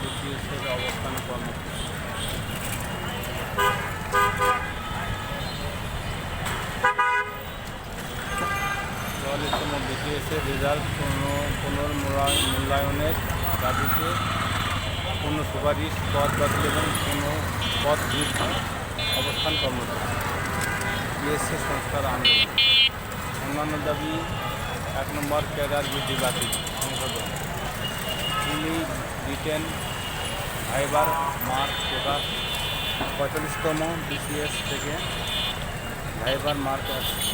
বিসিএসের অবস্থান কর্মসূচি। বিসিএসের রেজাল্ট পুনর্মূল্যায়নের দাবিতে পূর্ণ সুপারিশ, পদ বাতিল এবং পদ বৃদ্ধি অবস্থান কর্মসূচি। বিএসসি সংস্কার আন্দোলন। অন্যান্য দাবি: 1 নম্বর, ক্যাডার বৃদ্ধি বাতিল সংশোধন। রিটেন ভাইবার মার্ক প্রকাশ। 45তম বিসিএস থেকে ভাইবার মার্ক আসছে।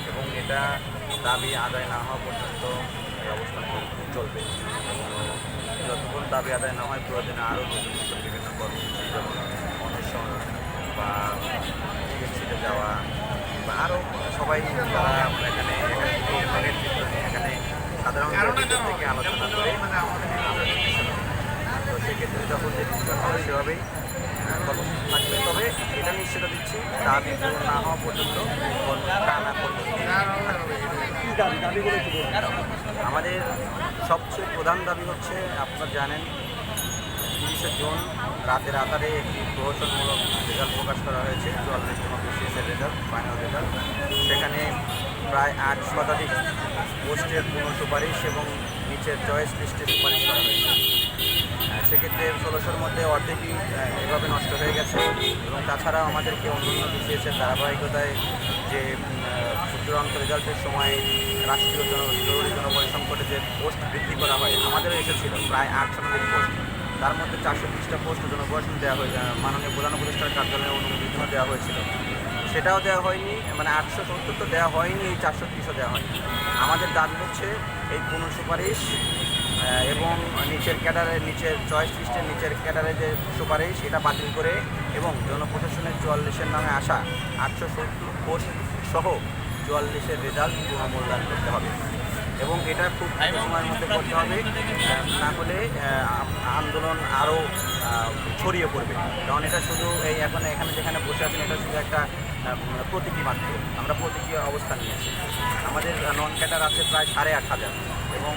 এবং এটা দাবি আদায় না হওয়া পর্যন্ত এই অবস্থান চলবে। যতক্ষণ দাবি আদায় না হয় প্রয়োজনে আরও নতুন নতুন বিভিন্ন কর্মসূচি, যেমন অনশন বা ছিটে যাওয়া বা আরও সবাই যারা আমরা এখানে নেতৃত্ব নিয়ে এখানে সাধারণ থেকে আলোচনা করে তো সেক্ষেত্রে যখন যে ডিসিশন হবে সেভাবেই কর্মসূচি থাকবে। তবে এটা নিশ্চিত দিচ্ছি, দাবি পূরণ না হওয়া পর্যন্ত টানা আমাদের সবচেয়ে প্রধান দাবি হচ্ছে, আপনারা জানেন 30শে জুন রাতের আধারে একটি প্রহসনমূলক রেজাল্ট প্রকাশ করা হয়েছে, 44তম বিসিএসের রেজাল্ট, ফাইনাল রেজাল্ট। সেখানে প্রায় 8 শতাধিক পোস্টের পুনঃসুপারিশ এবং নিচের চয়েস লিস্টে সুপারিশ করা হয়েছে। সেক্ষেত্রে 1600-র মধ্যে অর্ধেকই এভাবে নষ্ট হয়ে গেছে। এবং তাছাড়াও আমাদেরকে অন্যান্য বিসিএসের ধারাবাহিকতায় যে চূড়ান্ত রেজাল্টের সময় রাষ্ট্রীয় জরুরি জনপরিসংকটে যে পোস্ট বৃদ্ধি করা হয়, আমাদেরও এসেছিল প্রায় 8 শতাধিক পোস্ট। তার মধ্যে 430টা পোস্ট জনপ্রশাসন দেওয়া হয়েছে, মাননীয় প্রধান উপদেষ্টার কার্যালয়ে অনুমোদিত দেওয়া হয়েছিল, সেটাও দেওয়া হয়নি। মানে 870 তো দেওয়া হয়নি, এই 430ও দেওয়া হয়নি। আমাদের দাবি হচ্ছে এই পুনঃসুপারিশ এবং নিচের ক্যাডারের নিচের চয়েস লিস্টের নিচের ক্যাডারের যে সুপারিশ এটা বাতিল করে এবং জনপ্রশাসনের 44-এর নামে আসা 870 পোস্ট সহ 44-এর রেজাল্ট পুনর্মূল্যায়ন করতে হবে এবং এটা খুব সময়ের মধ্যে করতে হবে, না হলে আন্দোলন আরও ছড়িয়ে পড়বে। কারণ এটা শুধু এই এখানে যেখানে বসে আছেন এটা শুধু একটা প্রতীকী মাত্র। আমরা প্রতীকী অবস্থান নিয়েছি। আমাদের নন ক্যাডার আছে প্রায় 8500 এবং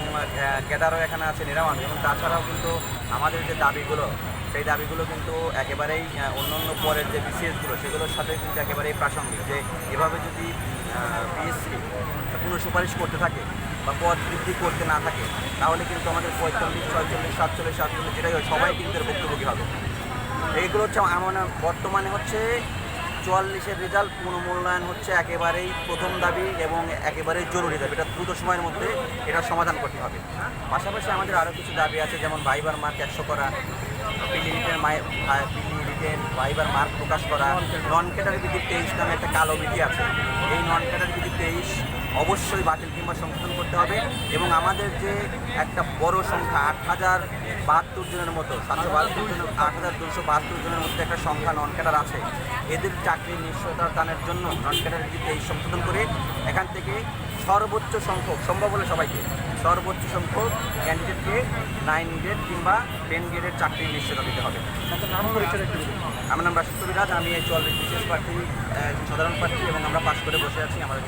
ক্যাডারও এখানে আছে 99। এবং তাছাড়াও কিন্তু আমাদের যে দাবিগুলো, সেই দাবিগুলো কিন্তু একেবারেই অন্যান্য পরের যে বিসিএসগুলো সেগুলোর সাথে কিন্তু একেবারেই প্রাসঙ্গিক। যে এভাবে যদি পিএসসি পুনঃসুপারিশ করতে থাকে বা পদ বৃদ্ধি করতে না থাকে, তাহলে কিন্তু আমাদের 45, 46, 47, 48 যেটাই হয় সবাই কিন্তু এর ভুক্তভোগী হবে। এইগুলো হচ্ছে বর্তমানে হচ্ছে 44-এর রেজাল্ট পুনর্মূল্যায়ন হচ্ছে একেবারেই প্রথম দাবি এবং একেবারেই জরুরি দাবি। এটা দ্রুত সময়ের মধ্যে এটা সমাধান করতে হবে। পাশাপাশি আমাদের আরও কিছু দাবি আছে, যেমন ভাইবার মার্ক 100 করা, পিলি রিটেন ভাইবার মার্ক প্রকাশ করা, নন ক্যাডার বিধি 23 নামে একটা কালো বিধি আছে, এই নন ক্যাডার বিধি 23 অবশ্যই বাতিল কিংবা সংশোধন করতে হবে। এবং আমাদের যে একটা বড় সংখ্যা 8072 জনের মতো, 8272 জনের মধ্যে একটা সংখ্যা নন ক্যাডার আছে, এদের চাকরির নিশ্চয়তা দানের জন্য নন ক্যাডার বিধি 23 সংশোধন করে এখান থেকে সর্বোচ্চ সংখ্যক, সম্ভব হলে সবাইকে, সর্বোচ্চ সংখ্যক ক্যান্ডিডেটকে 9 গ্রেড কিংবা 10 গ্রেডের চাকরির নিশ্চয়তা দিতে হবে। আমার নাম রাশিদ কবিরাজ, আমি এই 44 বিশেষ প্রার্থী, সাধারণ প্রার্থী এবং আমরা পাশ করে বসে আছি আমাদের